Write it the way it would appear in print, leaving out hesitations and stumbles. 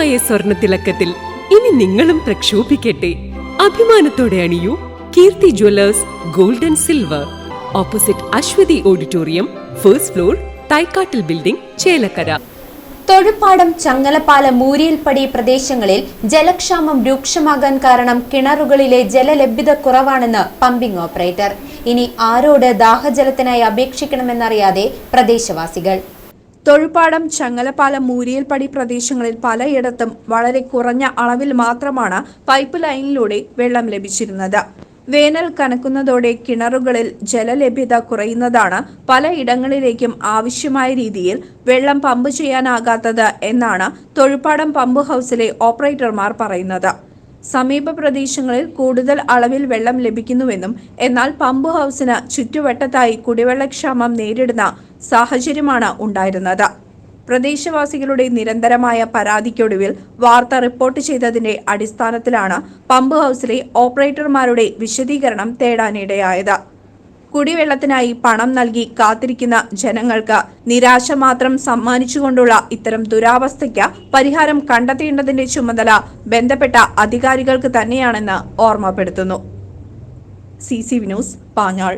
ശുദ്ധമായ സ്വർണ്ണ തിളക്കത്തിൽ ഇനി നിങ്ങളും പ്രക്ഷോഭിക്കട്ടെ. അഭിമാനത്തോടെ അണിയൂ Keerthi jewellers gold and silver, opposite Aswathi auditorium, first floor, തൈക്കാട്ടിൽ ബിൽഡിംഗ്, ചേലക്കര. തൊഴുപ്പാടം, ചങ്ങലപ്പാലം, മൂരിയൽപ്പടി പ്രദേശങ്ങളിൽ ജലക്ഷാമം രൂക്ഷമാകാൻ കാരണം കിണറുകളിലെ ജലലഭ്യത കുറവാണെന്ന് പമ്പിംഗ് ഓപ്പറേറ്റർ. ഇനി ആരോട് ദാഹജലത്തിനായി അപേക്ഷിക്കണമെന്നറിയാതെ പ്രദേശവാസികൾ. തൊഴുപ്പാടം, ചങ്ങലപ്പാലം, മൂരിയൽപ്പടി പ്രദേശങ്ങളിൽ പലയിടത്തും വളരെ കുറഞ്ഞ അളവിൽ മാത്രമാണ് പൈപ്പ് ലൈനിലൂടെ വെള്ളം ലഭിച്ചിരുന്നത്. വേനൽ കനക്കുന്നതോടെ കിണറുകളിൽ ജലലഭ്യത കുറയുന്നതാണ് പലയിടങ്ങളിലേക്കും ആവശ്യമായ രീതിയിൽ വെള്ളം പമ്പ് ചെയ്യാനാകാത്തത് എന്നാണ് തൊഴുപ്പാടം പമ്പ് ഹൗസിലെ ഓപ്പറേറ്റർമാർ പറയുന്നത്. സമീപ പ്രദേശങ്ങളിൽ കൂടുതൽ അളവിൽ വെള്ളം ലഭിക്കുന്നുവെന്നും എന്നാൽ പമ്പ് ഹൗസിന് ചുറ്റുവട്ടത്തായി കുടിവെള്ളക്ഷാമം നേരിടുന്ന സാഹചര്യമാണ് ഉണ്ടായിരുന്നത്. പ്രദേശവാസികളുടെ നിരന്തരമായ പരാതിക്കൊടുവിൽ വാർത്ത റിപ്പോർട്ട് ചെയ്തതിന്റെ അടിസ്ഥാനത്തിലാണ് പമ്പ് ഹൗസിലെ ഓപ്പറേറ്റർമാരുടെ വിശദീകരണം തേടാനിടയായത്. കുടിവെള്ളത്തിനായി പണം നൽകി കാത്തിരിക്കുന്ന ജനങ്ങൾക്ക് നിരാശ മാത്രം സമ്മാനിച്ചുകൊണ്ടുള്ള ഇത്തരം ദുരാവസ്ഥയ്ക്ക് പരിഹാരം കണ്ടെത്തേണ്ടതിന്റെ ചുമതല ബന്ധപ്പെട്ട അധികാരികൾക്ക് തന്നെയാണെന്ന് ഓർമ്മപ്പെടുത്തുന്നു. CCV news, Panjal.